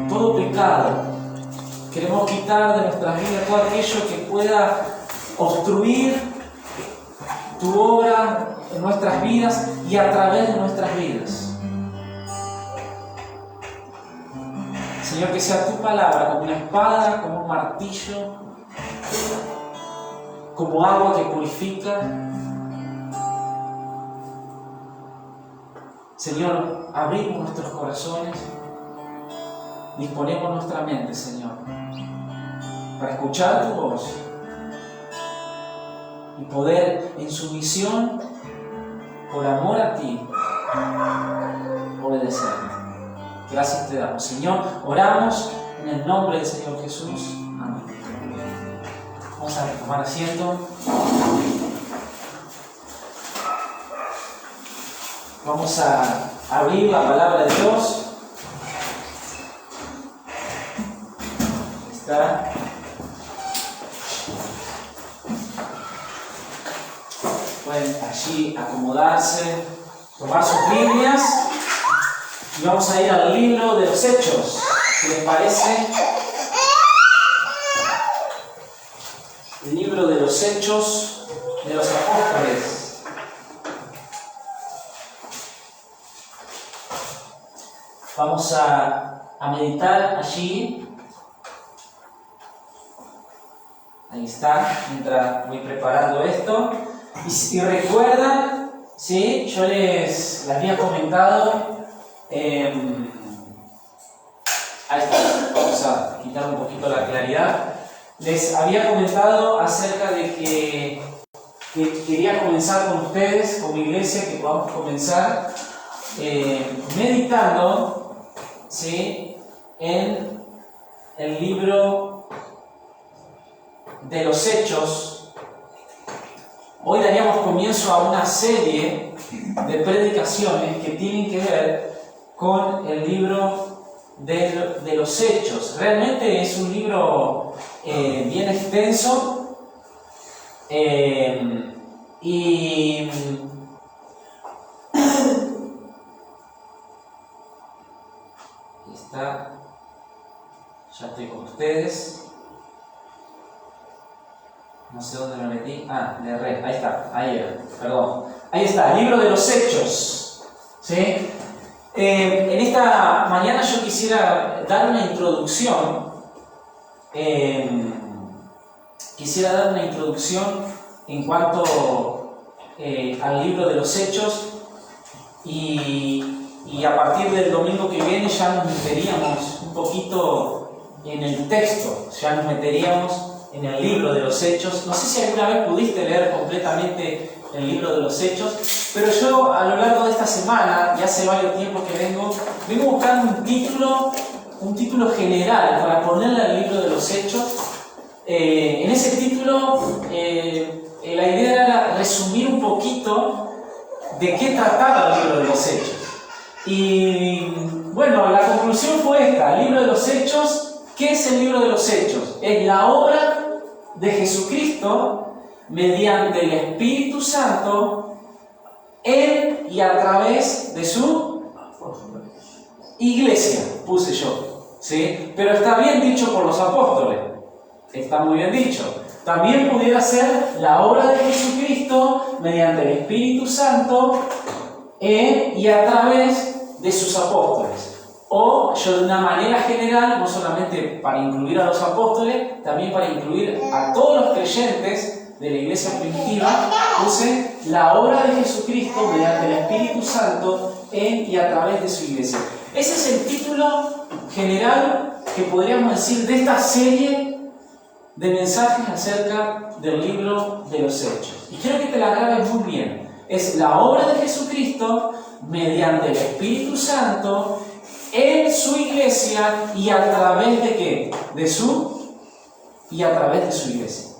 todo pecado. Queremos quitar de nuestras vidas todo aquello que pueda obstruir tu obra en nuestras vidas y a través de nuestras vidas. Señor, que sea tu palabra como una espada, como un martillo, como agua que purifica. Señor, abrimos nuestros corazones, disponemos nuestra mente, Señor, para escuchar tu voz y poder, en sumisión, por amor a ti, obedecerte. Gracias te damos, Señor. Oramos en el nombre del Señor Jesús. Amén. Vamos a tomar asiento. Vamos a abrir la palabra de Dios. Está. Pueden allí acomodarse, tomar sus Biblias y vamos a ir al libro de los Hechos. ¿Qué les parece? El libro de los Hechos de los Apóstoles. Vamos a meditar allí. Ahí está, mientras voy preparando esto. Y recuerdan, ¿sí? Yo les había comentado. Ahí está, vamos a quitar un poquito la claridad. Les había comentado acerca de que quería comenzar con ustedes, como iglesia, que podamos comenzar meditando, ¿sí?, en el libro de los Hechos. Hoy daríamos comienzo a una serie de predicaciones que tienen que ver con el libro de los Hechos. Realmente es un libro bien extenso y está, ya estoy con ustedes. No sé dónde me metí. Le erré. Ahí está. Ahí era. Perdón. Ahí está. Libro de los Hechos. ¿Sí? En esta mañana yo quisiera dar una introducción. Quisiera dar una introducción en cuanto al libro de los Hechos. Y a partir del domingo que viene ya nos meteríamos un poquito en el texto. Ya nos meteríamos en el libro de los Hechos. No sé si alguna vez pudiste leer completamente el libro de los Hechos, pero yo a lo largo de esta semana, y hace varios tiempos que vengo buscando un título general para ponerle al libro de los Hechos. En ese título la idea era resumir un poquito de qué trataba el libro de los Hechos. Y bueno, la conclusión fue esta: el libro de los Hechos. ¿Qué es el libro de los Hechos? Es la obra de Jesucristo mediante el Espíritu Santo en y a través de su iglesia, puse yo, ¿sí? Pero está bien dicho por los apóstoles, está muy bien dicho. También pudiera ser la obra de Jesucristo mediante el Espíritu Santo en y a través de sus apóstoles. O yo de una manera general, no solamente para incluir a los apóstoles, también para incluir a todos los creyentes de la iglesia primitiva, puse la obra de Jesucristo mediante el Espíritu Santo en y a través de su iglesia. Ese es el título general que podríamos decir de esta serie de mensajes acerca del libro de los Hechos. Y quiero que te la grabes muy bien. Es la obra de Jesucristo mediante el Espíritu Santo en su iglesia y a través de ¿qué? A través de su iglesia.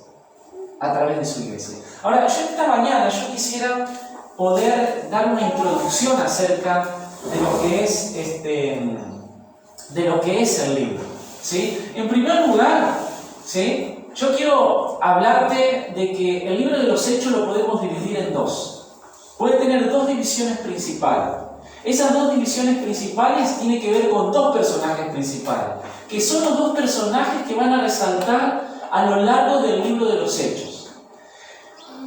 A través de su iglesia. Ahora, yo esta mañana quisiera poder dar una introducción acerca de lo que es el libro, ¿sí? En primer lugar, ¿sí?, yo quiero hablarte de que el libro de los Hechos lo podemos dividir en dos. Puede tener dos divisiones principales. Esas dos divisiones principales tienen que ver con dos personajes principales, que son los dos personajes que van a resaltar a lo largo del libro de los Hechos.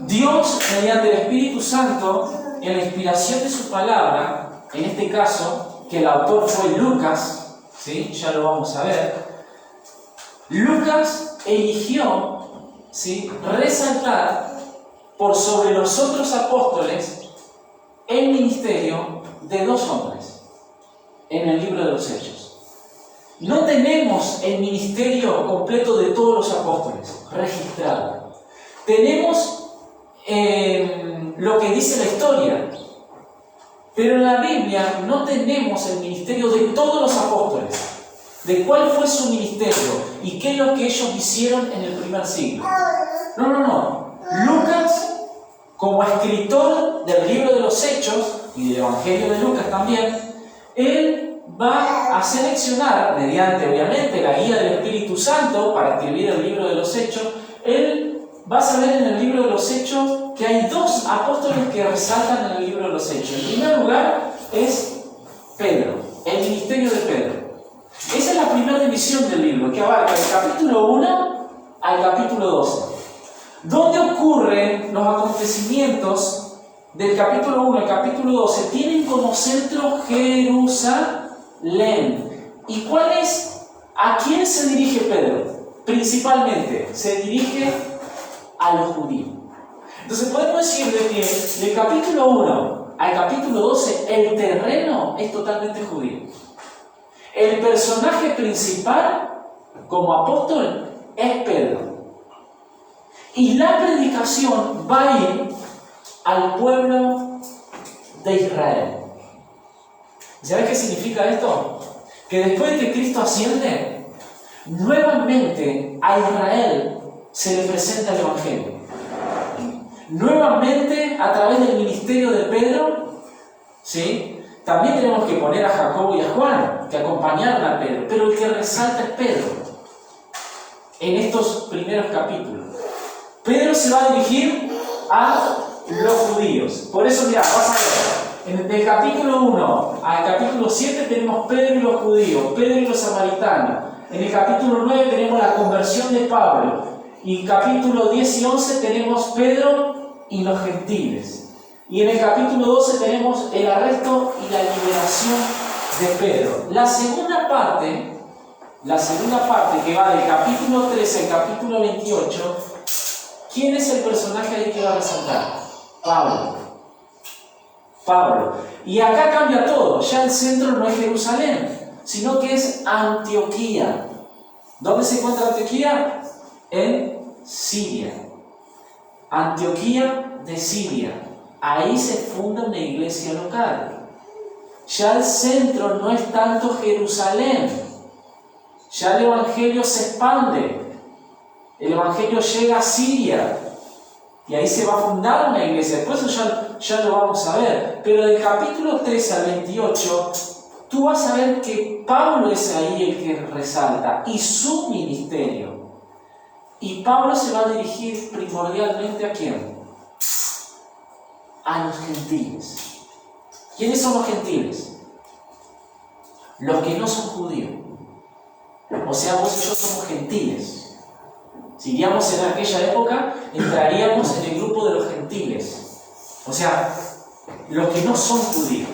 Dios, mediante el Espíritu Santo, en la inspiración de su palabra, en este caso, que el autor fue Lucas, ¿sí? Ya lo vamos a ver. Lucas eligió, ¿sí?, resaltar por sobre los otros apóstoles el ministerio de dos hombres en el libro de los Hechos. No tenemos el ministerio completo de todos los apóstoles registrado. Tenemos lo que dice la historia, pero en la Biblia no tenemos el ministerio de todos los apóstoles, de cuál fue su ministerio y qué es lo que ellos hicieron en el primer siglo. No. Lucas, como escritor del libro de los Hechos y del Evangelio de Lucas también, él va a seleccionar, mediante obviamente la guía del Espíritu Santo para escribir el libro de los Hechos, él va a saber en el libro de los Hechos que hay dos apóstoles que resaltan en el libro de los Hechos. En primer lugar es Pedro, el ministerio de Pedro. Esa es la primera división del libro, que abarca del capítulo 1 al capítulo 12, donde ocurren los acontecimientos del capítulo 1 al capítulo 12, tienen como centro Jerusalén. ¿Y cuál es? ¿A quién se dirige Pedro? Principalmente se dirige a los judíos. Entonces podemos decir de que del capítulo 1 al capítulo 12 el terreno es totalmente judío. El personaje principal como apóstol es Pedro. Y la predicación va a ir al pueblo de Israel. ¿Sabes qué significa esto? Que después de que Cristo asciende, nuevamente a Israel se le presenta el Evangelio. Nuevamente, a través del ministerio de Pedro, ¿sí? También tenemos que poner a Jacobo y a Juan, que acompañaron a Pedro, pero el que resalta es Pedro en estos primeros capítulos. Pedro se va a dirigir a los judíos. Por eso, mira, vas a ver, del capítulo 1 al capítulo 7 tenemos Pedro y los judíos, Pedro y los samaritanos. En el capítulo 9 tenemos la conversión de Pablo. Y en capítulo 10 y 11 tenemos Pedro y los gentiles. Y en el capítulo 12 tenemos el arresto y la liberación de Pedro. La segunda parte que va del capítulo 13 al capítulo 28, ¿quién es el personaje ahí que va a resaltar? Pablo. Y acá cambia todo. Ya el centro no es Jerusalén, sino que es Antioquía. ¿Dónde se encuentra Antioquía? En Siria. Antioquía de Siria. Ahí se funda una iglesia local. Ya el centro no es tanto Jerusalén. Ya el Evangelio se expande. El Evangelio llega a Siria. Y ahí se va a fundar una iglesia. Después eso ya lo vamos a ver. Pero del capítulo 13 al 28, tú vas a ver que Pablo es ahí el que resalta. Y su ministerio. Y Pablo se va a dirigir primordialmente ¿a quién? A los gentiles. ¿Quiénes son los gentiles? Los que no son judíos. O sea, vos y yo somos gentiles. Si iríamos en aquella época, entraríamos en el grupo de los gentiles. O sea, los que no son judíos.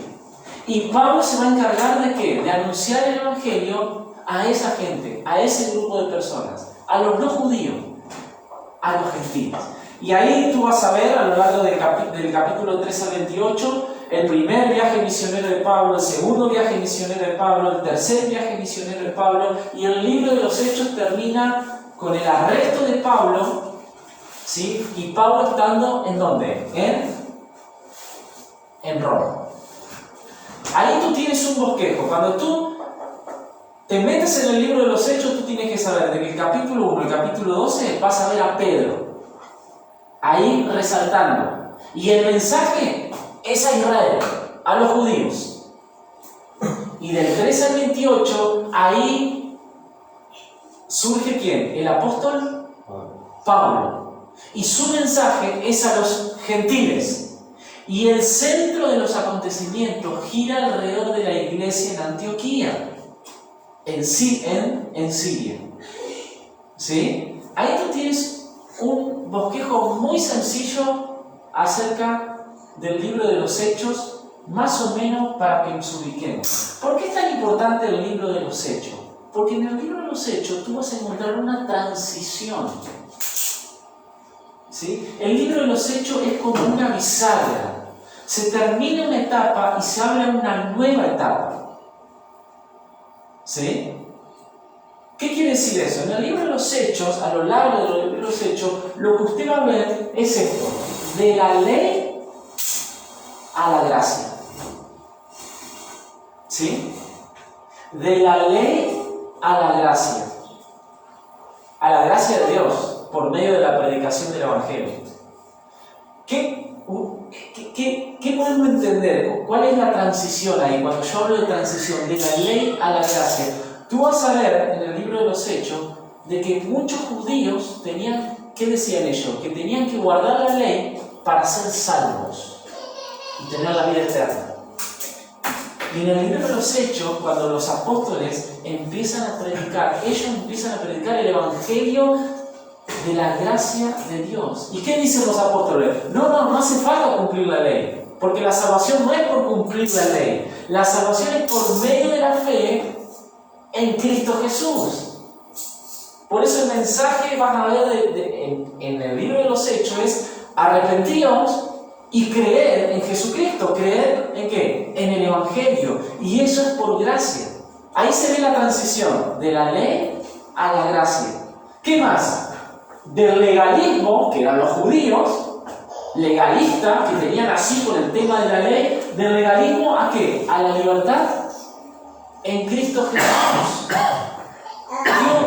Y Pablo se va a encargar ¿de qué? De anunciar el Evangelio a esa gente, a ese grupo de personas. A los no judíos, a los gentiles. Y ahí tú vas a ver a lo largo del capítulo 13 al 28 el primer viaje misionero de Pablo, el segundo viaje misionero de Pablo, el tercer viaje misionero de Pablo, y el libro de los Hechos termina con el arresto de Pablo, ¿sí? Y Pablo estando ¿en dónde? En Roma. Ahí tú tienes un bosquejo. Cuando tú te metes en el libro de los Hechos, tú tienes que saber de que el capítulo 1 y el capítulo 12 vas a ver a Pedro ahí resaltando. Y el mensaje es a Israel, a los judíos. Y del 13 al 28, ahí surge ¿quién? El apóstol Pablo. Y su mensaje es a los gentiles. Y el centro de los acontecimientos gira alrededor de la iglesia en Antioquía, en Siria. ¿Sí? Ahí tú tienes un bosquejo muy sencillo acerca del libro de los Hechos, más o menos para que nos ubiquemos. ¿Por qué es tan importante el libro de los Hechos? Porque en el libro de los Hechos tú vas a encontrar una transición. ¿Sí? El libro de los Hechos es como una bisagra. Se termina una etapa y se abre una nueva etapa. ¿Sí? ¿Qué quiere decir eso? En el libro de los Hechos, a lo largo del libro de los Hechos, lo que usted va a ver es esto: de la ley a la gracia. ¿Sí? De la ley a la gracia. A la gracia de Dios, por medio de la predicación del Evangelio. ¿Qué podemos entender? ¿Cuál es la transición ahí? Cuando yo hablo de transición, de la ley a la gracia, tú vas a ver en el libro de los Hechos de que muchos judíos tenían, ¿qué decían ellos? Que tenían que guardar la ley para ser salvos y tener la vida eterna. Y en el libro de los Hechos, cuando los apóstoles empiezan a predicar, ellos empiezan a predicar el Evangelio de la gracia de Dios. ¿Y qué dicen los apóstoles? No hace falta cumplir la ley, porque la salvación no es por cumplir la ley. La salvación es por medio de la fe en Cristo Jesús. Por eso el mensaje, van a ver en el libro de los Hechos, es arrepentíos y creer en Jesucristo. ¿Creer en qué? En el Evangelio. Y eso es por gracia. Ahí se ve la transición de la ley a la gracia. ¿Qué más? Del legalismo, que eran los judíos, legalistas, que tenían así con el tema de la ley, del legalismo ¿a qué? A la libertad en Cristo Jesús.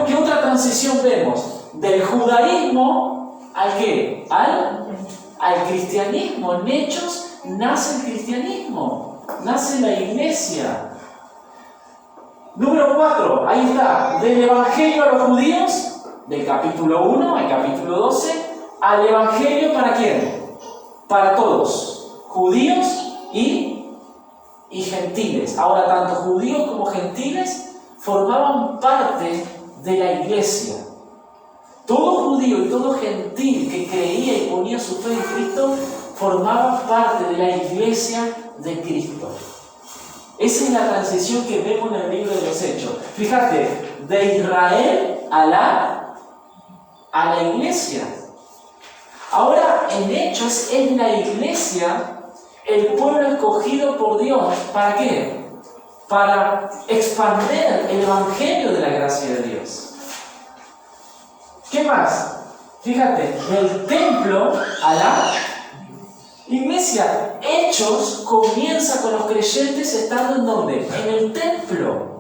¿Qué otra transición vemos? Del judaísmo ¿al qué? Al cristianismo. En Hechos nace el cristianismo, nace la iglesia. Número 4, ahí está, del evangelio a los judíos, del capítulo 1 al capítulo 12, al evangelio ¿para quién? Para todos, judíos y gentiles. Ahora, tanto judíos como gentiles formaban parte de la iglesia. Todo judío y todo gentil que creía y ponía su fe en Cristo formaba parte de la iglesia de Cristo. Esa es la transición que vemos en el libro de los Hechos. Fíjate, de Israel a la iglesia. Ahora, en Hechos es la iglesia, el pueblo escogido por Dios. ¿Para qué? Para expandir el evangelio de la gracia de Dios. ¿Qué más? Fíjate, del templo a la iglesia. Hechos comienza con los creyentes estando ¿en dónde? En el templo.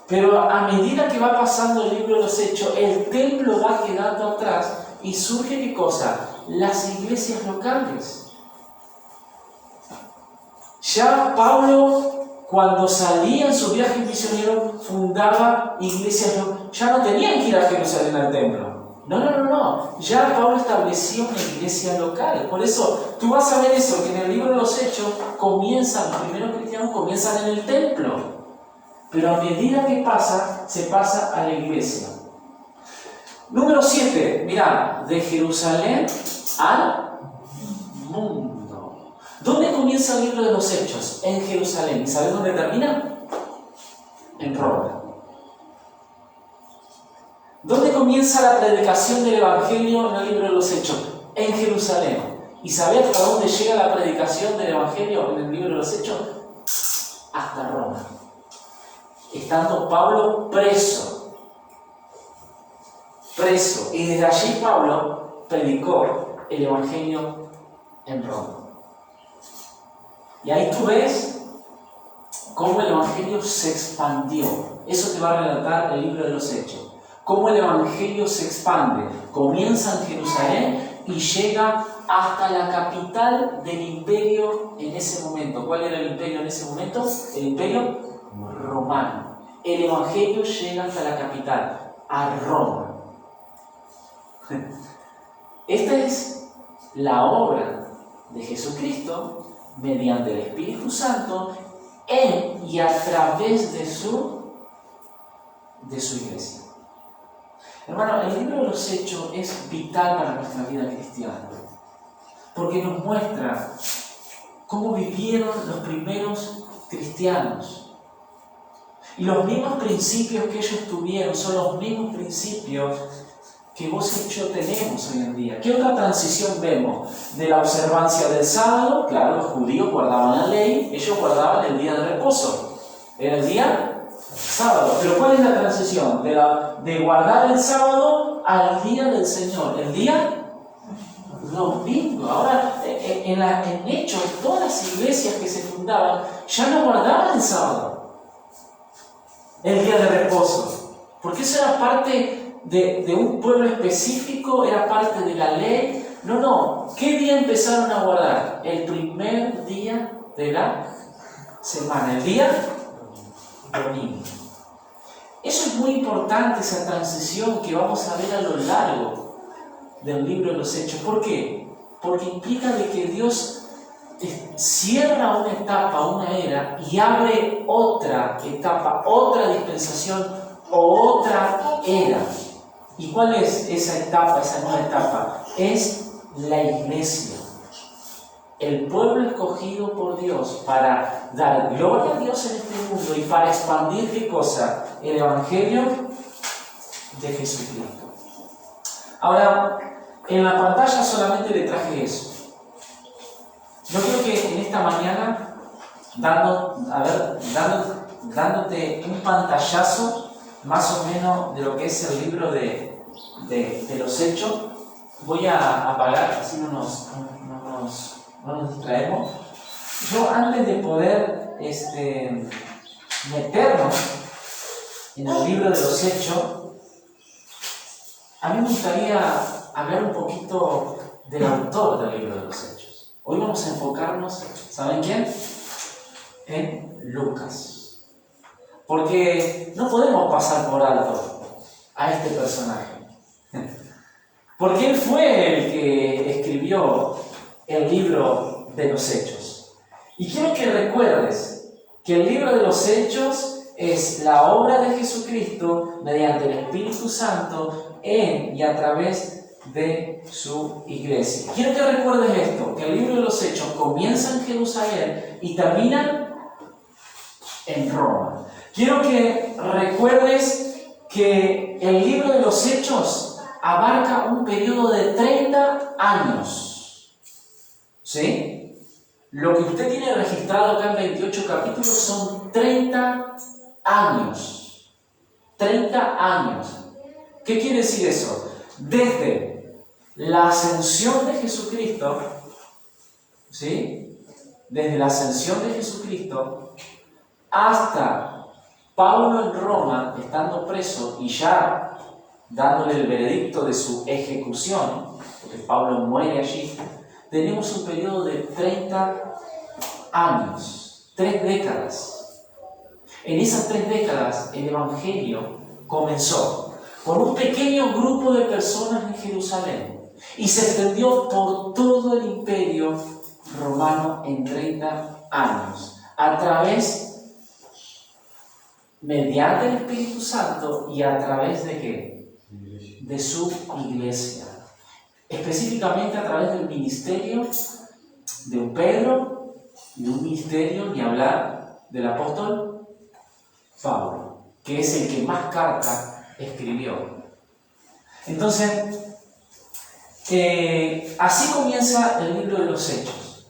Pero a medida que va pasando el libro de los Hechos, el templo va quedando atrás y surge ¿qué cosa? Las iglesias locales. Ya Pablo, cuando salía en su viaje misionero, fundaba iglesias locales. Ya no tenían que ir a Jerusalén al templo. No. Ya Pablo estableció una iglesia local. Por eso, tú vas a ver eso, que en el libro de los Hechos los primeros cristianos comienzan en el templo. Pero a medida que pasa, se pasa a la iglesia. Número 7, mirá, de Jerusalén al mundo. ¿Dónde comienza el libro de los Hechos? En Jerusalén. ¿Y sabes dónde termina? En Roma. ¿Dónde comienza la predicación del Evangelio en el libro de los Hechos? En Jerusalén. ¿Y sabes hasta dónde llega la predicación del Evangelio en el libro de los Hechos? Hasta Roma. Estando Pablo preso. Y desde allí Pablo predicó el Evangelio en Roma. Y ahí tú ves cómo el Evangelio se expandió. Eso te va a relatar el libro de los Hechos. Cómo el Evangelio se expande. Comienza en Jerusalén y llega hasta la capital del imperio en ese momento. ¿Cuál era el imperio en ese momento? El imperio romano. El Evangelio llega hasta la capital, a Roma. Esta es la obra de Jesucristo, mediante el Espíritu Santo, en y a través de su iglesia. Hermano, el libro de los Hechos es vital para nuestra vida cristiana, porque nos muestra cómo vivieron los primeros cristianos. Y los mismos principios que ellos tuvieron son los mismos principios que vos y yo tenemos hoy en día. ¿Qué otra transición vemos? De la observancia del sábado, claro, los judíos guardaban la ley, ellos guardaban el día de reposo. Era el día sábado. Pero ¿cuál es la transición? De guardar el sábado al día del Señor. El día domingo. Ahora, en Hechos, todas las iglesias que se fundaban ya no guardaban el sábado, el día de reposo, porque eso era parte de un pueblo específico, era parte de la ley. No. ¿Qué día empezaron a guardar? El primer día de la semana, el día domingo. Eso es muy importante, esa transición que vamos a ver a lo largo del libro de los Hechos. ¿Por qué? Porque implica de que Dios cierra una etapa, una era, y abre otra etapa, otra dispensación o otra era. ¿Y cuál es esa etapa, esa nueva etapa? Es la iglesia. El pueblo escogido por Dios para dar gloria a Dios en este mundo y para expandir, ¿qué cosa? El Evangelio de Jesucristo. Ahora, en la pantalla solamente le traje eso. Yo creo que en esta mañana, dándote un pantallazo más o menos de lo que es el libro de los Hechos, voy a apagar, así no nos distraemos. Yo, antes de poder meternos en el libro de los Hechos, a mí me gustaría hablar un poquito del autor del libro de los Hechos. Hoy vamos a enfocarnos, ¿saben quién? En Lucas. Porque no podemos pasar por alto a este personaje. Porque él fue el que escribió el libro de los Hechos. Y quiero que recuerdes que el libro de los Hechos es la obra de Jesucristo mediante el Espíritu Santo en y a través de su iglesia. Quiero que recuerdes esto, que el libro de los Hechos comienza en Jerusalén y termina en Roma. Quiero que recuerdes que el libro de los Hechos abarca un periodo de 30 años. ¿Sí? Lo que usted tiene registrado acá en 28 capítulos son 30 años. 30 años. ¿Qué quiere decir eso? Desde la ascensión de Jesucristo, ¿sí? Desde la ascensión de Jesucristo hasta Pablo en Roma, estando preso y ya dándole el veredicto de su ejecución, porque Pablo muere allí, tenemos un periodo de 30 años, 3 décadas. En esas 3 décadas el Evangelio comenzó con un pequeño grupo de personas en Jerusalén y se extendió por todo el imperio romano en 30 años, a través, mediante el Espíritu Santo y a través de ¿qué? De su iglesia. Específicamente a través del ministerio de un Pedro y un ministerio, ni hablar, del apóstol Pablo, que es el que más cartas escribió. Entonces, así comienza el libro de los Hechos.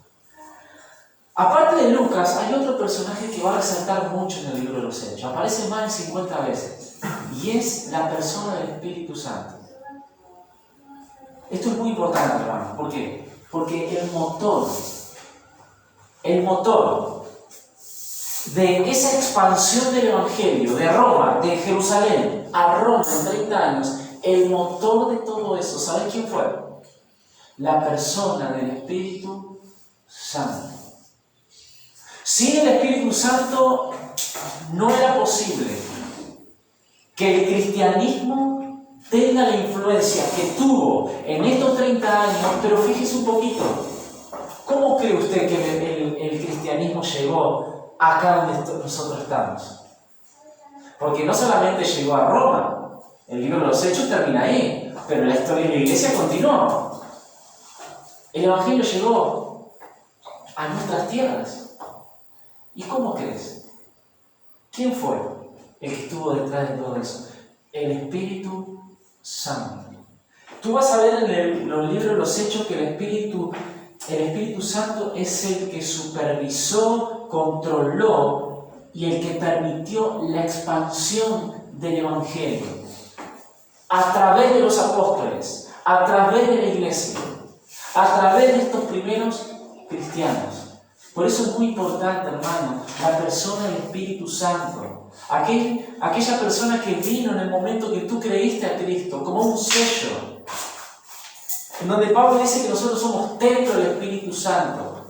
Aparte de Lucas, hay otro personaje que va a resaltar mucho en el libro de los Hechos. Aparece más de 50 veces. Y es la persona del Espíritu Santo. Esto es muy importante, hermano. ¿Por qué? Porque el motor de esa expansión del Evangelio, de Roma, de Jerusalén a Roma en 30 años, el motor de todo eso, ¿saben quién fue? La persona del Espíritu Santo. Sin el Espíritu Santo no era posible que el cristianismo tenga la influencia que tuvo en estos 30 años, pero fíjese un poquito, ¿Cómo cree usted que el cristianismo llegó acá donde nosotros estamos? Porque no solamente llegó a Roma, el libro de los Hechos termina ahí, pero la historia de la iglesia continuó. El Evangelio llegó a nuestras tierras. ¿Y cómo crees? ¿Quién fue el que estuvo detrás de todo eso? El Espíritu Santo. Tú vas a ver en los libros de los Hechos que el Espíritu Santo es el que supervisó, controló y el que permitió la expansión del Evangelio a través de los apóstoles, a través de la iglesia, a través de estos primeros cristianos. Por eso es muy importante, hermano, la persona del Espíritu Santo. Aquella persona que vino en el momento que tú creíste a Cristo, como un sello. En donde Pablo dice que nosotros somos templo del Espíritu Santo.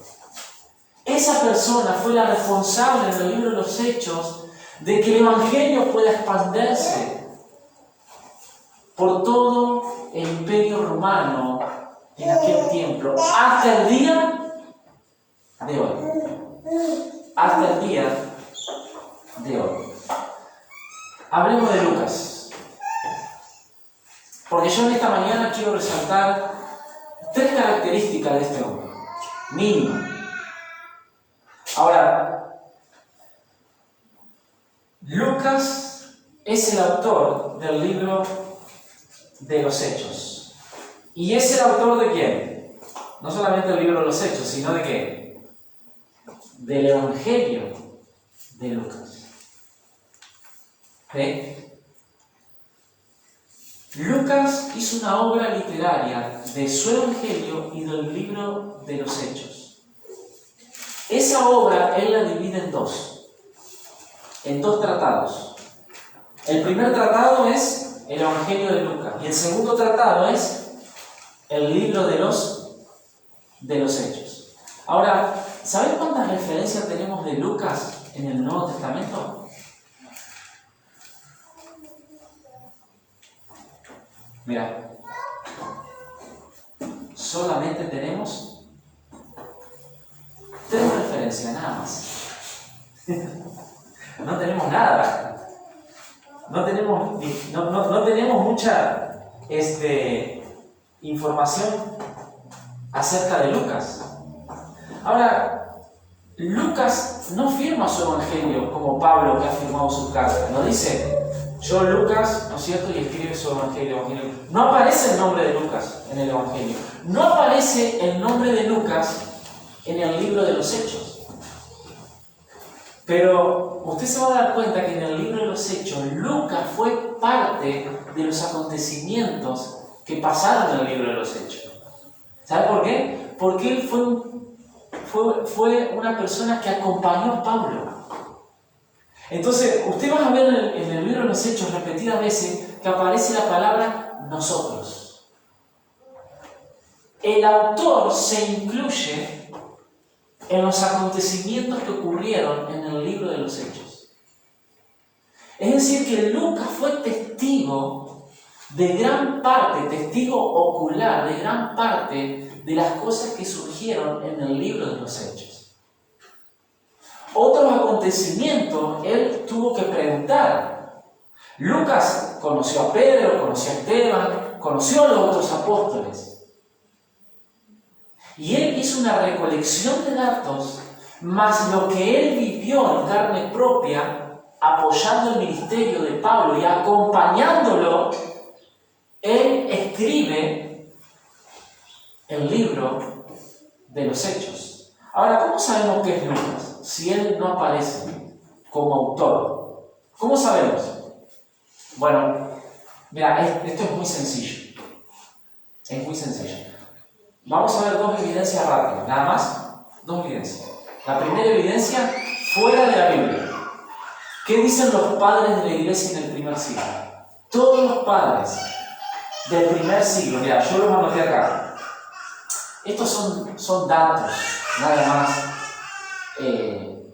Esa persona fue la responsable en el libro de los Hechos de que el Evangelio pueda expandirse por todo el Imperio Romano en aquel tiempo, hasta el día de hoy. Hasta el día de hoy. Hablemos de Lucas. Porque yo en esta mañana quiero resaltar 3 características de este hombre. Mínimo. Ahora, Lucas es el autor del libro de los Hechos. ¿Y es el autor de quién? No solamente del libro de los Hechos, sino de qué? Del Evangelio de Lucas. ¿Sí? Lucas hizo una obra literaria de su Evangelio y del libro de los Hechos. Esa obra él la divide en dos tratados. El primer tratado es el Evangelio de Lucas y el segundo tratado es el libro de los Hechos. Ahora, ¿sabes cuántas referencias tenemos de Lucas en el Nuevo Testamento? Mira, solamente tenemos 3 referencias, nada más. No tenemos nada. No tenemos mucha información acerca de Lucas. Ahora, Lucas no firma su evangelio como Pablo, que ha firmado sus cartas. No dice, yo Lucas, ¿no es cierto?, y escribe su evangelio. No aparece el nombre de Lucas en el evangelio. No aparece el nombre de Lucas en el libro de los Hechos. Pero usted se va a dar cuenta que en el libro de los Hechos, Lucas fue parte de los acontecimientos que pasaron en el libro de los Hechos. ¿Sabe por qué? Porque él fue una persona que acompañó a Pablo. Entonces, usted va a ver en el libro de los Hechos repetidas veces que aparece la palabra nosotros. El autor se incluye en los acontecimientos que ocurrieron en el libro de los Hechos. Es decir, que Lucas fue testigo de gran parte, testigo ocular de gran parte de las cosas que surgieron en el libro de los Hechos. Otros acontecimientos él tuvo que preguntar. Lucas conoció a Pedro, conoció a Esteban, conoció a los otros apóstoles. Y él hizo una recolección de datos, más lo que él vivió en carne propia, apoyando el ministerio de Pablo y acompañándolo, él escribe el libro de los Hechos. Ahora, ¿cómo sabemos qué es Lucas si él no aparece como autor? ¿Cómo sabemos? Bueno, mira, esto es muy sencillo. Es muy sencillo. Vamos a ver 2 evidencias rápidas, nada más. 2 evidencias. La primera evidencia, fuera de la Biblia. ¿Qué dicen los padres de la iglesia en el primer siglo? Todos los padres del primer siglo, mira, yo los anoté acá. Estos son datos, nada más,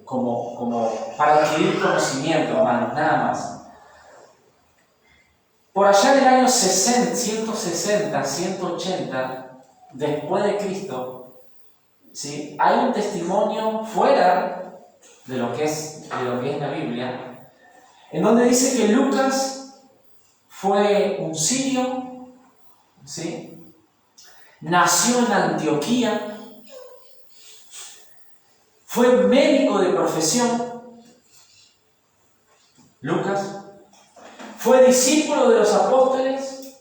como para adquirir conocimiento, hermanos, nada más. Por allá del año 160, 180, después de Cristo, ¿sí? Hay un testimonio fuera de lo que es la Biblia, en donde dice que Lucas fue un sirio, ¿sí? Nació en Antioquía, fue médico de profesión, Lucas, fue discípulo de los apóstoles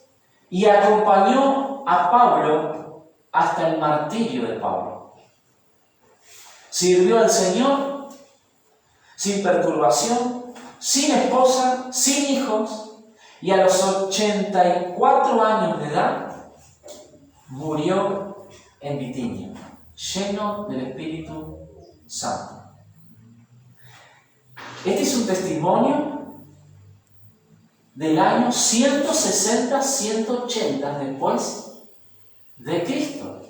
y acompañó a Pablo hasta el martirio de Pablo. Sirvió al Señor sin perturbación, sin esposa, sin hijos, y a los 84 años de edad murió en Bitinia, lleno del Espíritu Santo. Este es un testimonio del año 160-180 después de Cristo,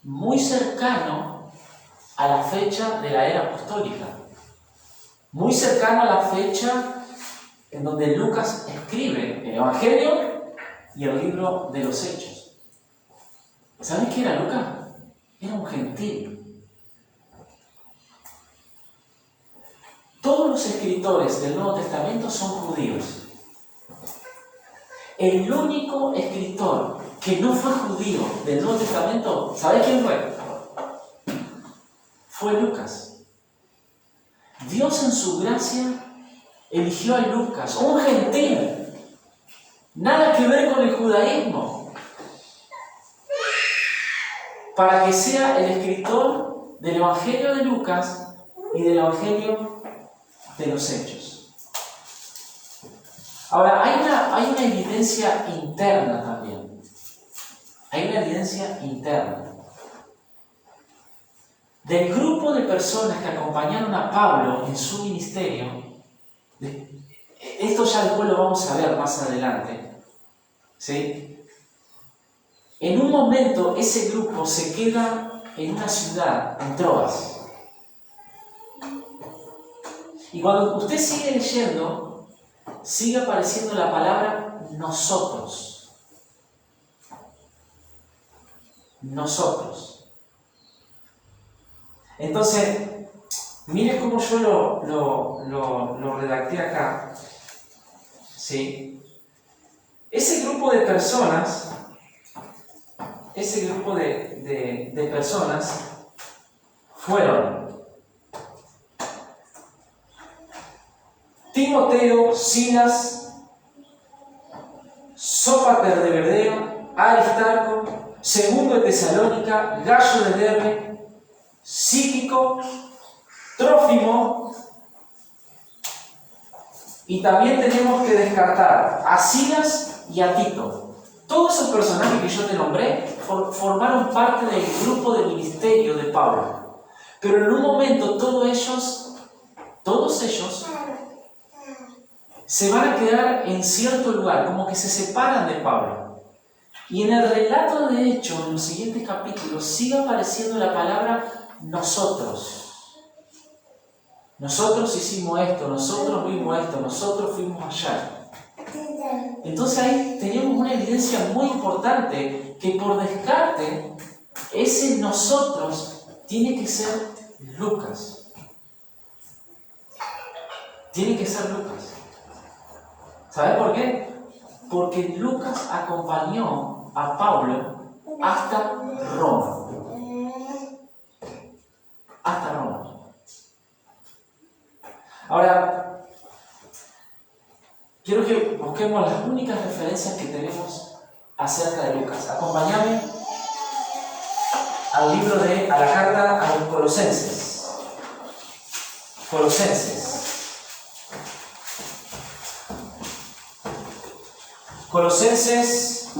muy cercano a la fecha de la era apostólica, muy cercano a la fecha en donde Lucas escribe el Evangelio y el libro de los Hechos. ¿Sabes qué era Lucas? Era un gentil. Todos los escritores del Nuevo Testamento son judíos. El único escritor que no fue judío del Nuevo Testamento, ¿sabes quién fue? Fue Lucas. Dios en su gracia eligió a Lucas, un gentil, nada que ver con el judaísmo, para que sea el escritor del Evangelio de Lucas y del Evangelio de los Hechos. Ahora, hay una evidencia interna también. Hay una evidencia interna. Del grupo de personas que acompañaron a Pablo en su ministerio, esto ya después lo vamos a ver más adelante, ¿sí? En un momento ese grupo se queda en una ciudad, en Troas. Y cuando usted sigue leyendo, sigue apareciendo la palabra nosotros. Nosotros. Entonces, mire cómo yo lo redacté acá. ¿Sí? Ese grupo de personas, fueron Timoteo, Silas, Sópater de Berea, Aristarco, Segundo de Tesalónica, Gallo de Derbe, Psíquico, Trófimo, y también tenemos que descartar a Silas y a Tito. Todos esos personajes que yo te nombré formaron parte del grupo de ministerio de Pablo. Pero en un momento todos ellos se van a quedar en cierto lugar, como que se separan de Pablo. Y en el relato de Hechos, en los siguientes capítulos, sigue apareciendo la palabra nosotros. Nosotros hicimos esto, nosotros vimos esto, nosotros fuimos allá. Entonces ahí tenemos una evidencia muy importante que por descarte, ese nosotros tiene que ser Lucas. Tiene que ser Lucas. ¿Sabes por qué? Porque Lucas acompañó a Pablo hasta Roma. Hasta Roma. Ahora, quiero que busquemos las únicas referencias que tenemos acerca de Lucas. Acompáñame a la carta a los Colosenses. Colosenses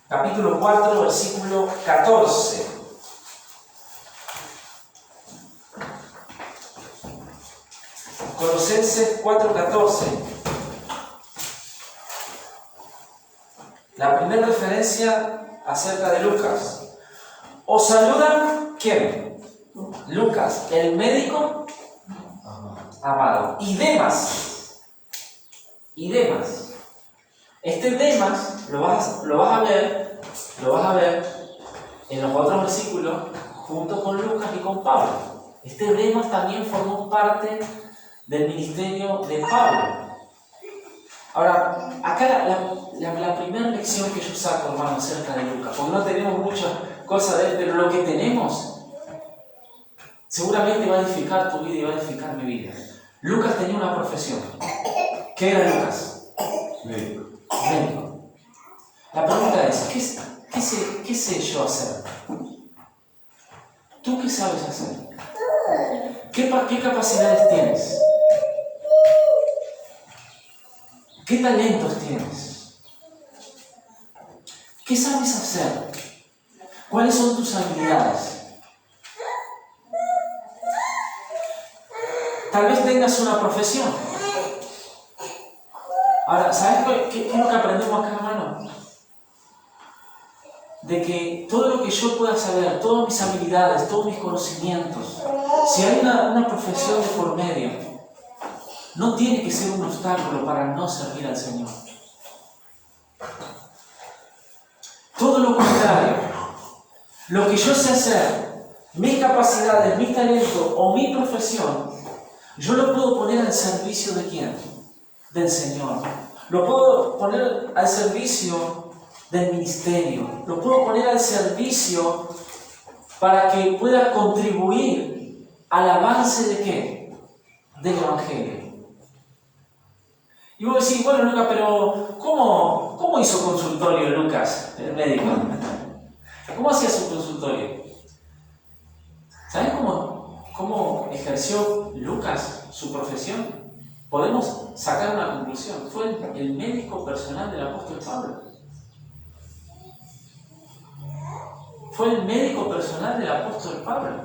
capítulo 4, versículo 14. Colosenses 4:14. La primera referencia acerca de Lucas. ¿Os saludan quién? Lucas, el médico amado. Y Demas. Este Demas lo vas a ver en los otros versículos junto con Lucas y con Pablo. Este Demas también formó parte del ministerio de Pablo. Ahora, acá la primera lección que yo saco, hermano, acerca de Lucas, porque no tenemos muchas cosas de él, pero lo que tenemos seguramente va a edificar tu vida y va a edificar mi vida. Lucas tenía una profesión. ¿Qué era Lucas? Médico. Médico. La pregunta es, ¿qué sé yo hacer? ¿Tú qué sabes hacer? ¿Qué capacidades tienes? ¿Qué talentos tienes? ¿Qué sabes hacer? ¿Cuáles son tus habilidades? Tal vez tengas una profesión. Ahora, ¿sabes qué es lo que aprendemos acá, hermano? De que todo lo que yo pueda saber, todas mis habilidades, todos mis conocimientos, si hay una profesión de por medio, no tiene que ser un obstáculo para no servir al Señor. Todo lo contrario, lo que yo sé hacer, mis capacidades, mis talentos o mi profesión, yo lo puedo poner al servicio de ¿quién? Del Señor. Lo puedo poner al servicio del ministerio. Lo puedo poner al servicio para que pueda contribuir al avance de ¿qué? Del Evangelio. Y vos decís, bueno, Lucas, pero ¿cómo hizo consultorio Lucas, el médico? ¿Cómo hacía su consultorio? ¿Sabes cómo ejerció Lucas su profesión? Podemos sacar una conclusión. Fue el médico personal del apóstol Pablo. Fue el médico personal del apóstol Pablo.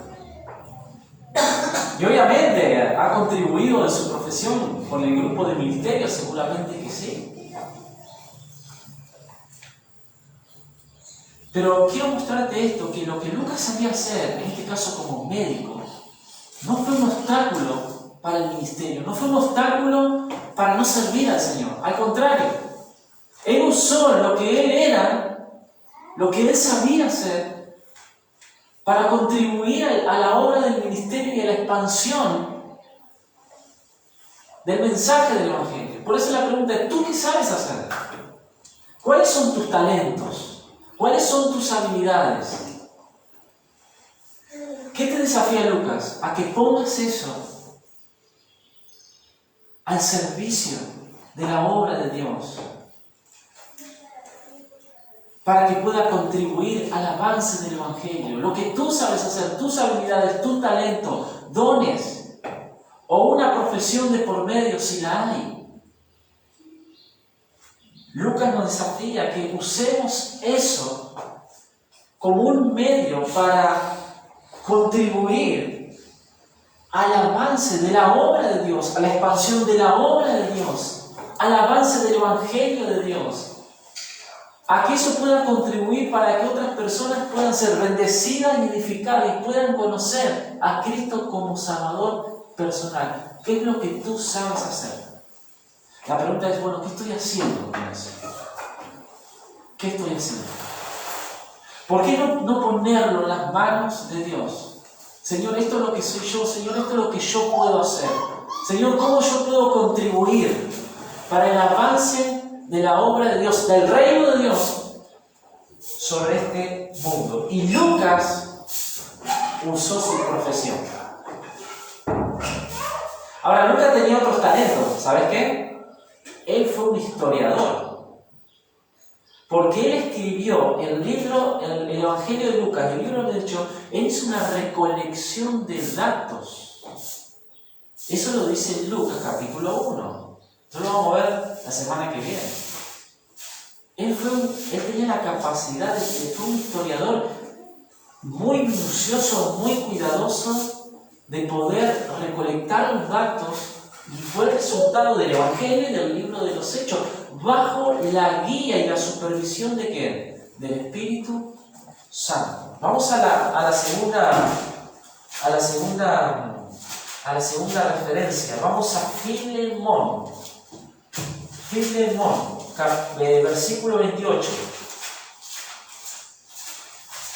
Y obviamente ha contribuido en su profesión con el grupo de ministerio, seguramente que sí. Pero quiero mostrarte esto, que lo que Lucas sabía hacer, en este caso como médico, no fue un obstáculo para el ministerio, no fue un obstáculo para no servir al Señor. Al contrario, él usó lo que él era, lo que él sabía hacer, para contribuir a la obra del ministerio y a la expansión del mensaje del Evangelio. Por eso la pregunta es, ¿tú qué sabes hacer? ¿Cuáles son tus talentos? ¿Cuáles son tus habilidades? ¿Qué te desafía Lucas? A que pongas eso al servicio de la obra de Dios, para que pueda contribuir al avance del Evangelio. Lo que tú sabes hacer, tus habilidades, tu talento, dones, o una profesión de por medio, si la hay. Lucas nos desafía que usemos eso como un medio para contribuir al avance de la obra de Dios, a la expansión de la obra de Dios, al avance del Evangelio de Dios. A que eso pueda contribuir para que otras personas puedan ser bendecidas y edificadas y puedan conocer a Cristo como Salvador personal. ¿Qué es lo que tú sabes hacer? La pregunta es, bueno, ¿qué estoy haciendo con eso? ¿Qué estoy haciendo? ¿Por qué no ponerlo en las manos de Dios? Señor, esto es lo que soy yo. Señor, esto es lo que yo puedo hacer. Señor, ¿cómo yo puedo contribuir para el avance de la obra de Dios, del reino de Dios sobre este mundo? Y Lucas usó su profesión. Ahora, Lucas tenía otros talentos. ¿Sabes qué? Él fue un historiador. Porque él escribió el Evangelio de Lucas, el libro de Hechos, él hizo una recolección de datos. Eso lo dice Lucas, capítulo 1. Eso lo vamos a ver la semana que viene. Él tenía la capacidad de que fue un historiador muy minucioso, muy cuidadoso de poder recolectar los datos, y fue el resultado del Evangelio y del libro de los Hechos, bajo la guía y la supervisión de ¿quién? Del Espíritu Santo. Vamos a la segunda referencia. Vamos a Filemón. Filemón. versículo 28.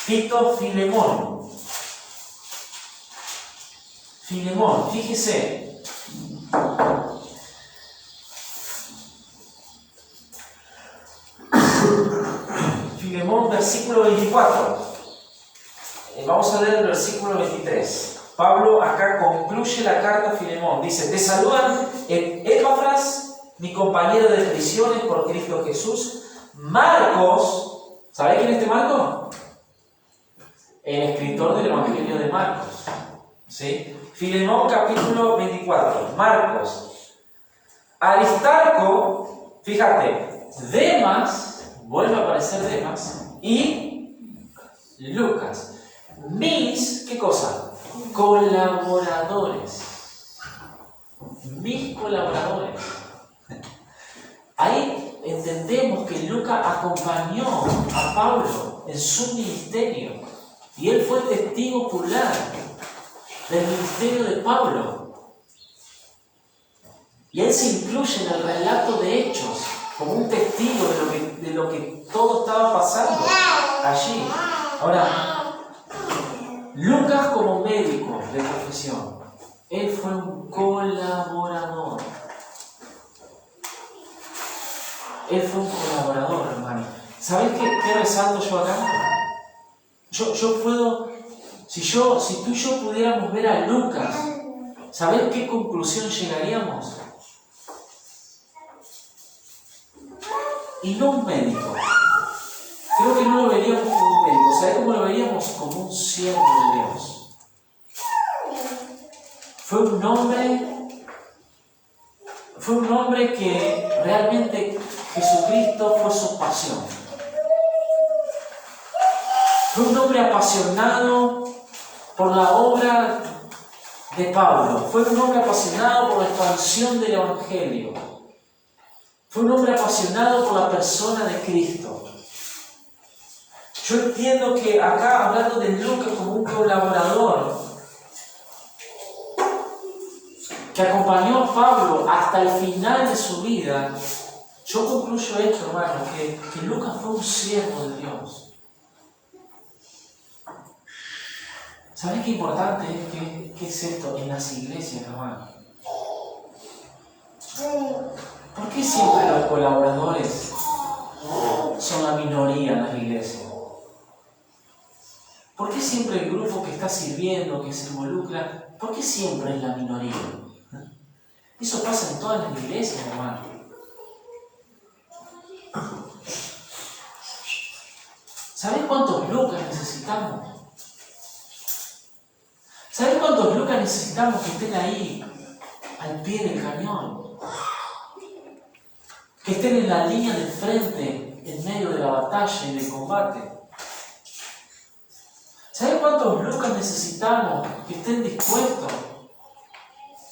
Tito Filemón. Filemón, fíjese. Filemón, versículo 24. Vamos a leer el versículo 23. Pablo acá concluye la carta a Filemón. Dice: te saludan Epafras, mi compañero de prisiones por Cristo Jesús. Marcos, ¿sabéis quién es este Marcos? El escritor del Evangelio de Marcos. ¿Sí? Filemón capítulo 24. Marcos. Aristarco, fíjate, Demas, vuelve a aparecer Demas, y Lucas. Mis, ¿qué cosa? Colaboradores. Mis colaboradores. Ahí entendemos que Lucas acompañó a Pablo en su ministerio y él fue testigo ocular del ministerio de Pablo. Y él se incluye en el relato de Hechos como un testigo de lo que todo estaba pasando allí. Ahora, Lucas como médico de profesión, él fue un colaborador. Él fue un colaborador, hermano. ¿Sabes qué resalto yo acá? Yo puedo, si tú y yo pudiéramos ver a Lucas, ¿sabes qué conclusión llegaríamos? Y no un médico. Creo que no lo veríamos como un médico. ¿Sabes cómo lo veríamos? Como un siervo de Dios. Fue un hombre que realmente Jesucristo fue su pasión. Fue un hombre apasionado por la obra de Pablo. Fue un hombre apasionado por la expansión del Evangelio. Fue un hombre apasionado por la persona de Cristo. Yo entiendo que acá, hablando de Lucas como un colaborador que acompañó a Pablo hasta el final de su vida, yo concluyo esto, hermano, que Lucas fue un siervo de Dios. ¿Sabes qué importante es? ¿Qué es esto en las iglesias, hermano? ¿Por qué siempre los colaboradores son la minoría en las iglesias? ¿Por qué siempre el grupo que está sirviendo, que se involucra, por qué siempre es la minoría? Eso pasa en todas las iglesias, hermano. ¿Sabes cuántos Lucas necesitamos? ¿Sabes cuántos Lucas necesitamos que estén ahí, al pie del cañón? Que estén en la línea de frente, en medio de la batalla y del combate. ¿Sabes cuántos Lucas necesitamos que estén dispuestos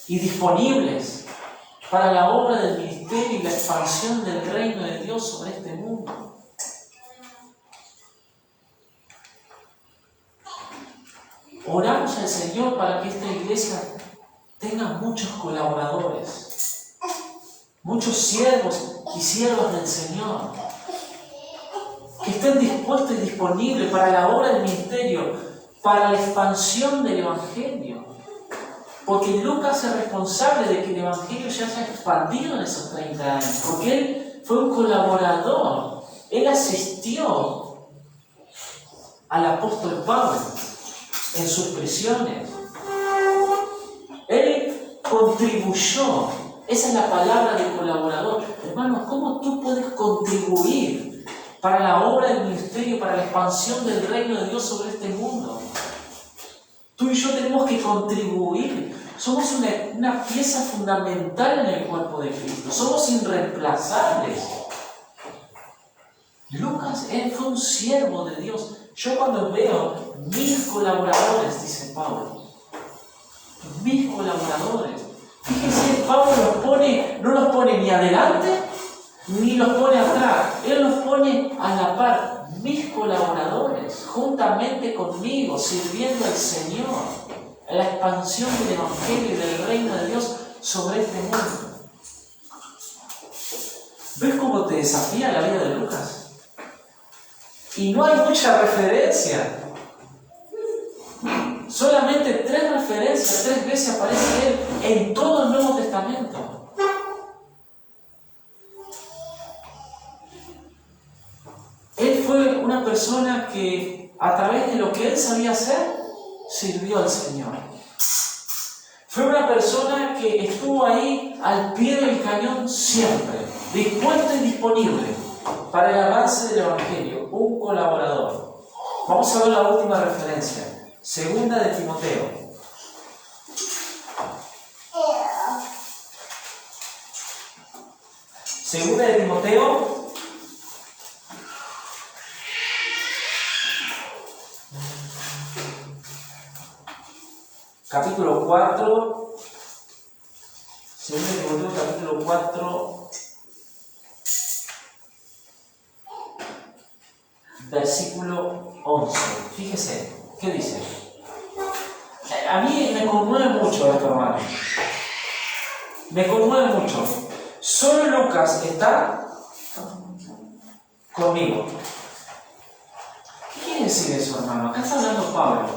y disponibles para la obra del ministerio y la expansión del reino de Dios sobre este mundo? Oramos al Señor para que esta iglesia tenga muchos colaboradores, muchos siervos y siervas del Señor, que estén dispuestos y disponibles para la obra del ministerio, para la expansión del Evangelio. Porque Lucas es responsable de que el Evangelio se haya expandido en esos 30 años, porque él fue un colaborador, él asistió al apóstol Pablo en sus prisiones. Él contribuyó. Esa es la palabra de colaborador. Hermanos, ¿cómo tú puedes contribuir para la obra del ministerio, para la expansión del reino de Dios sobre este mundo? Tú y yo tenemos que contribuir. Somos una pieza fundamental en el cuerpo de Cristo. Somos irreemplazables. Lucas, él fue un siervo de Dios. Yo cuando veo mis colaboradores, dice Pablo, mis colaboradores, fíjense, Pablo no los pone ni adelante ni los pone atrás, él los pone a la par, mis colaboradores, juntamente conmigo, sirviendo al Señor, en la expansión del Evangelio y del reino de Dios sobre este mundo. ¿Ves cómo te desafía la vida de Lucas? Y no hay mucha referencia. Solamente 3 referencias, 3 veces aparece él en todo el Nuevo Testamento. Él fue una persona que a través de lo que él sabía hacer, sirvió al Señor. Fue una persona que estuvo ahí al pie del cañón siempre, dispuesto y disponible para el avance del Evangelio, un colaborador. Vamos a ver la última referencia, 2 de Timoteo. Segunda de Timoteo, capítulo 4, segunda de Timoteo, capítulo 4, versículo 11. Fíjese, ¿qué dice? A mí me conmueve mucho esto, hermano. Me conmueve mucho. Solo Lucas está conmigo. ¿Qué quiere decir eso, hermano? Acá está hablando Pablo.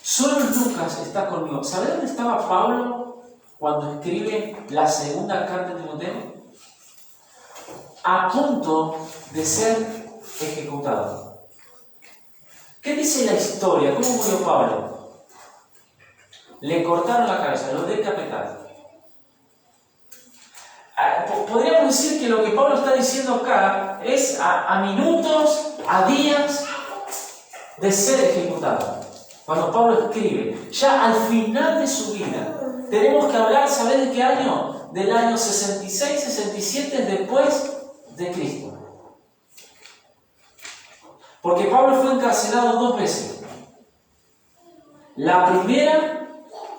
Solo Lucas está conmigo. ¿Sabe dónde estaba Pablo cuando escribe la segunda carta de Timoteo? A punto de ser ejecutado. ¿Qué dice la historia? ¿Cómo murió Pablo? Le cortaron la cabeza, lo decapitaron. Podríamos decir que lo que Pablo está diciendo acá es a minutos, a días de ser ejecutado. Cuando Pablo escribe, ya al final de su vida, tenemos que hablar, ¿sabés de qué año? Del año 66, 67 después de Cristo. Porque Pablo fue encarcelado 2 veces. La primera,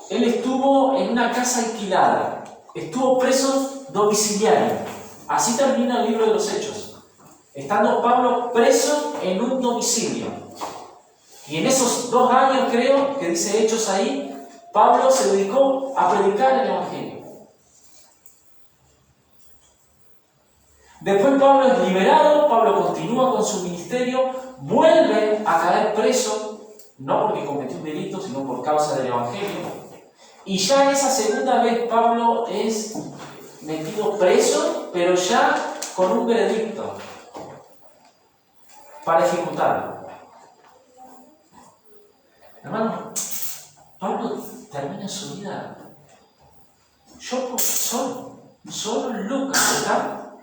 él estuvo en una casa alquilada. Estuvo preso domiciliario. Así termina el libro de los Hechos. Estando Pablo preso en un domicilio. Y en esos 2 años, creo, que dice Hechos ahí, Pablo se dedicó a predicar el Evangelio. Después Pablo es liberado, Pablo continúa con su ministerio, vuelve a caer preso, no porque cometió un delito, sino por causa del Evangelio. Y ya esa segunda vez Pablo es metido preso, pero ya con un veredicto para ejecutarlo. Hermano, Pablo termina su vida. Yo solo Lucas está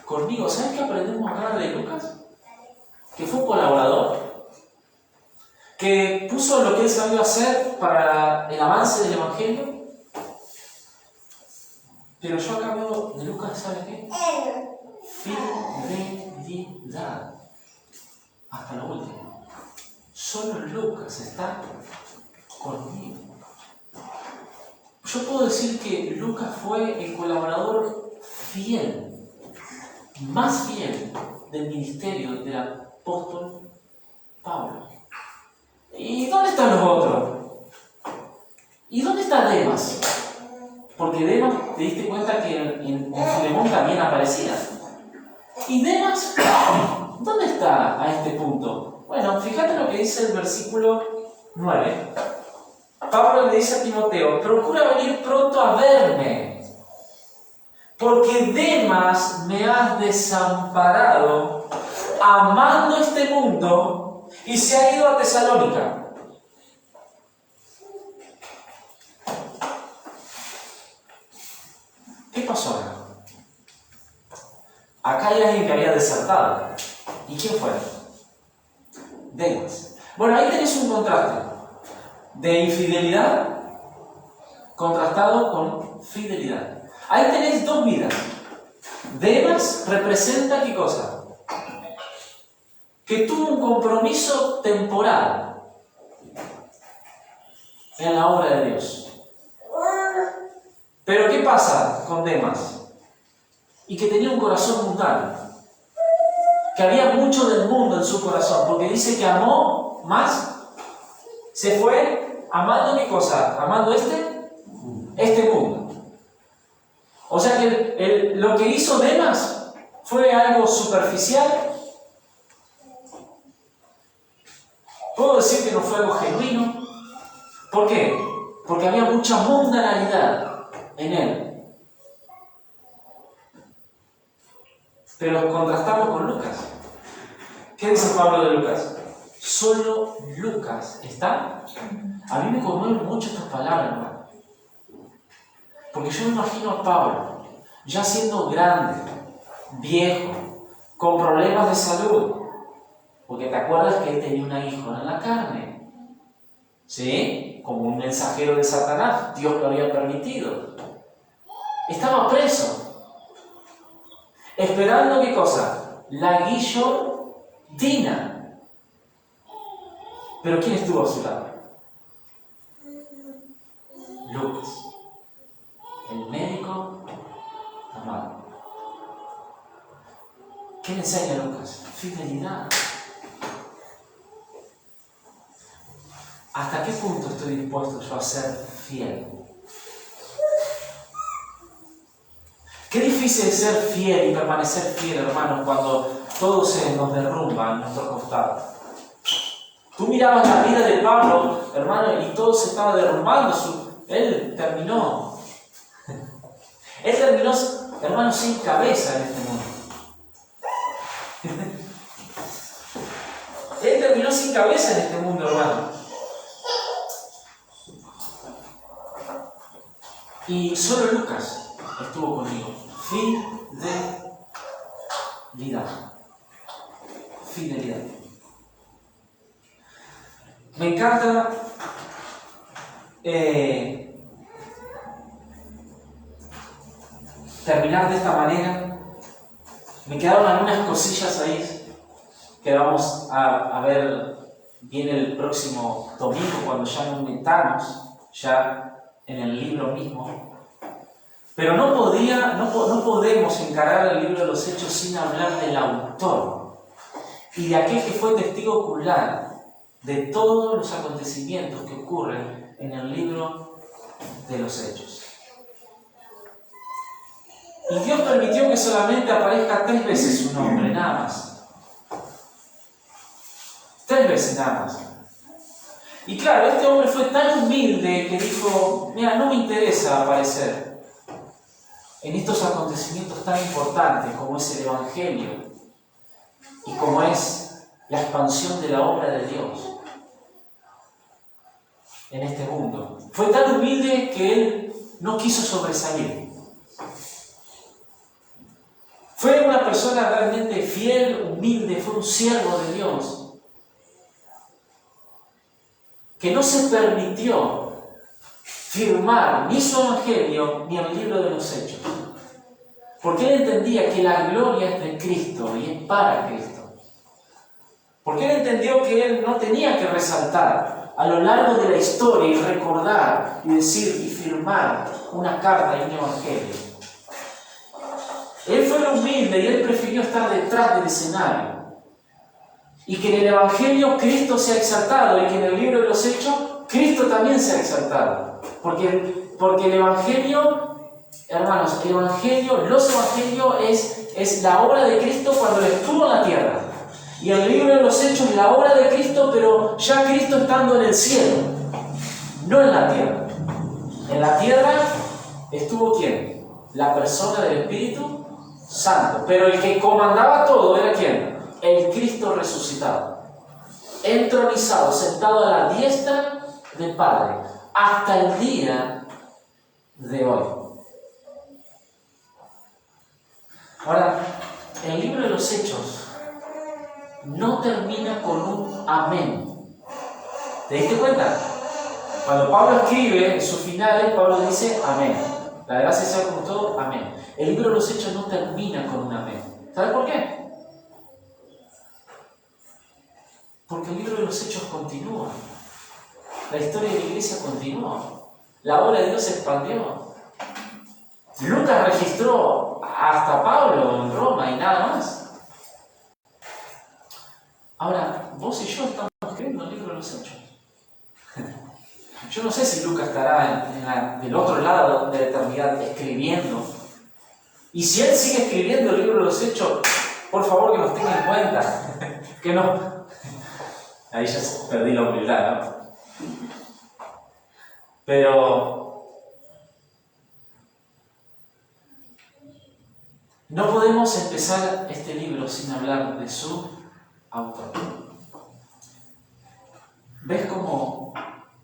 conmigo. ¿Sabes qué aprendemos acá de Lucas? Que fue un colaborador, que puso lo que él sabía hacer para el avance del Evangelio. Pero yo acá veo de Lucas, ¿sabe qué? Fidelidad. Hasta lo último. Solo Lucas está conmigo. Yo puedo decir que Lucas fue el colaborador fiel, más fiel del ministerio del apóstol Pablo. ¿Y dónde están los otros? ¿Y dónde está Demas? Porque Demas, te diste cuenta que en Filemón también aparecía. ¿Y Demas? ¿Dónde está a este punto? Bueno, fíjate lo que dice el versículo 9. Pablo le dice a Timoteo, procura venir pronto a verme, porque Demas me has desamparado, amando este mundo, y se ha ido a Tesalónica. ¿Qué pasó acá? Acá hay alguien que había desertado. ¿Y quién fue? Demas. Bueno, ahí tenés un contraste de infidelidad contrastado con fidelidad. Ahí tenés 2 vidas. Demas representa ¿qué cosa? Que tuvo un compromiso temporal en la obra de Dios. Pero ¿qué pasa con Demas? Y que tenía un corazón mundano. Que había mucho del mundo en su corazón, porque dice que amó más. Se fue amando ¿qué cosa? Amando este mundo. O sea que lo que hizo Demas fue algo superficial. Puedo decir que no fue algo genuino. ¿Por qué? Porque había mucha mundanalidad en él. Pero contrastamos con Lucas. ¿Qué dice Pablo de Lucas? Solo Lucas está. A mí me conmueven mucho estas palabras, hermano. Porque yo me imagino a Pablo, ya siendo grande, viejo, con problemas de salud. Porque te acuerdas que él tenía una hija en la carne. ¿Sí? Como un mensajero de Satanás. Dios lo había permitido. Estaba preso. Esperando, ¿qué cosa? La guillotina. Pero ¿quién estuvo a su lado? Lucas. El médico amado. ¿Qué le enseña Lucas? Fidelidad. ¿Hasta qué punto estoy dispuesto yo a ser fiel? Qué difícil es ser fiel y permanecer fiel, hermanos, cuando todo se nos derrumba a nuestro costado. Tú mirabas la vida de Pablo, hermano, y todo se estaba derrumbando. Él terminó, hermano, sin cabeza en este mundo. Él terminó sin cabeza en este mundo, hermano. Y solo Lucas estuvo conmigo. Fidelidad. Me encanta terminar de esta manera. Me quedaron algunas cosillas ahí que vamos a ver bien el próximo domingo cuando ya nos metamos ya en el libro mismo. Pero no podemos encarar el libro de los Hechos sin hablar del autor y de aquel que fue testigo ocular de todos los acontecimientos que ocurren en el libro de los Hechos. Y Dios permitió que solamente aparezca 3 veces su nombre, nada más. 3 veces nada más. Y claro, este hombre fue tan humilde que dijo, mira, no me interesa aparecer en estos acontecimientos tan importantes como es el Evangelio y como es la expansión de la obra de Dios en este mundo. Fue tan humilde que él no quiso sobresalir. Fue una persona realmente fiel, humilde, fue un siervo de Dios que no se permitió firmar ni su Evangelio ni el libro de los Hechos. Porque él entendía que la gloria es de Cristo y es para Cristo. Porque él entendió que él no tenía que resaltar a lo largo de la historia y recordar y decir y firmar una carta y un Evangelio. Él fue humilde y él prefirió estar detrás del escenario. Y que en el Evangelio Cristo sea exaltado y que en el libro de los Hechos Cristo también sea exaltado. Porque el Evangelio, hermanos, los Evangelios es la obra de Cristo cuando Él estuvo en la tierra. Y el libro de los Hechos es la obra de Cristo, pero ya Cristo estando en el cielo, no en la tierra. En la tierra estuvo ¿quién? La persona del Espíritu Santo. Pero el que comandaba todo era ¿quién? El Cristo resucitado, entronizado, sentado a la diestra del Padre, hasta el día de hoy. Ahora, el libro de los Hechos no termina con un amén. ¿Te diste cuenta? Cuando Pablo escribe en sus finales, Pablo dice amén. La gracia sea con todo, amén. El libro de los Hechos no termina con un amén. ¿Sabes por qué? Porque el libro de los Hechos continúa. La historia de la iglesia continúa. La obra de Dios se expandió. Lucas registró hasta Pablo en Roma y nada más. Ahora, vos y yo estamos escribiendo el libro de los Hechos. Yo no sé si Lucas estará del otro lado de la eternidad escribiendo Y si Él sigue escribiendo el libro de los Hechos, por favor que nos tenga en cuenta. Que no. Ahí ya perdí la humildad, ¿no? Pero no podemos empezar este libro sin hablar de su autor. ¿Ves cómo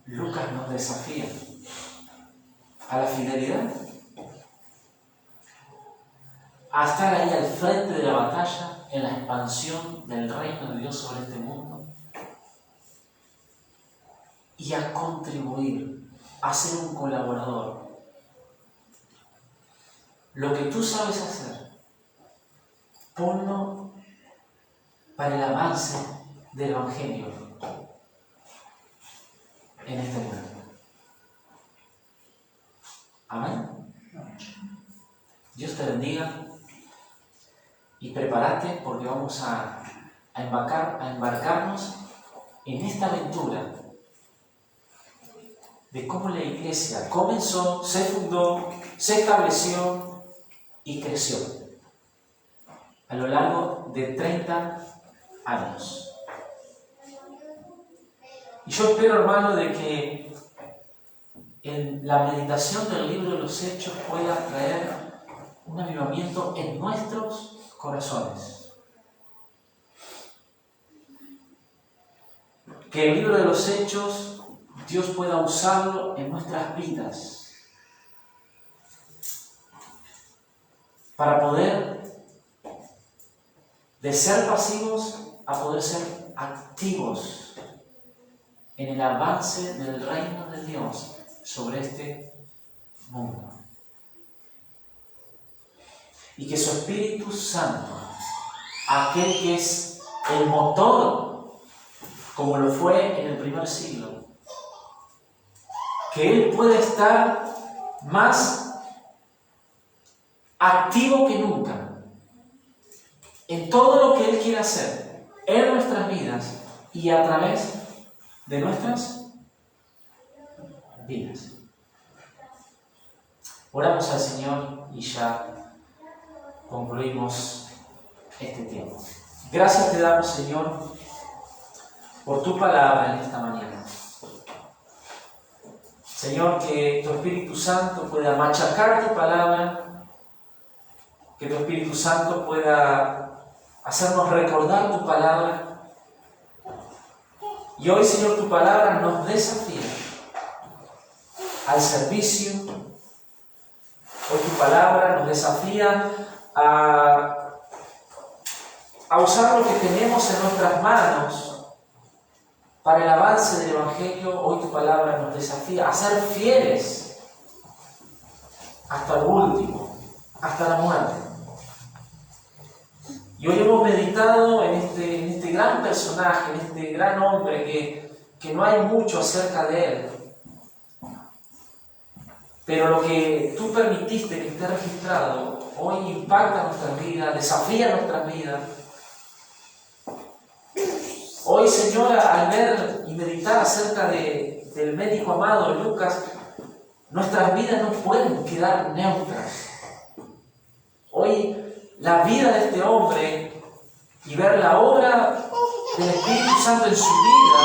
Lucas nos desafía a la fidelidad? A estar ahí al frente de la batalla en la expansión del reino de Dios sobre este mundo y a contribuir, a ser un colaborador. Lo que tú sabes hacer, ponlo para el avance del Evangelio en este mundo. Amén. Dios te bendiga y prepárate porque vamos a embarcarnos en esta aventura de cómo la iglesia comenzó, se fundó, se estableció y creció a lo largo de 30 años. Y yo espero, hermano, de que en la meditación del libro de los Hechos pueda traer un avivamiento en nuestros corazones. Que el libro de los Hechos Dios pueda usarlo en nuestras vidas para poder, de ser pasivos, a poder ser activos en el avance del reino de Dios sobre este mundo. Y que su Espíritu Santo, aquel que es el motor, como lo fue en el primer siglo, que Él puede estar más activo que nunca en todo lo que Él quiere hacer en nuestras vidas y a través de nuestras vidas. Oramos al Señor y ya concluimos este tiempo. Gracias te damos, Señor, por tu palabra en esta mañana. Señor, que tu Espíritu Santo pueda machacar tu palabra, que tu Espíritu Santo pueda hacernos recordar tu palabra. Y hoy, Señor, tu palabra nos desafía al servicio. Hoy tu palabra nos desafía a usar lo que tenemos en nuestras manos para el avance del Evangelio. Hoy tu palabra nos desafía a ser fieles hasta el último, hasta la muerte. Y hoy hemos meditado en este gran personaje, en este gran hombre que no hay mucho acerca de él. Pero lo que tú permitiste que esté registrado hoy impacta nuestras vidas, desafía nuestras vidas. Hoy, Señor, al ver y meditar acerca del médico amado Lucas, nuestras vidas no pueden quedar neutras. Hoy, la vida de este hombre y ver la obra del Espíritu Santo en su vida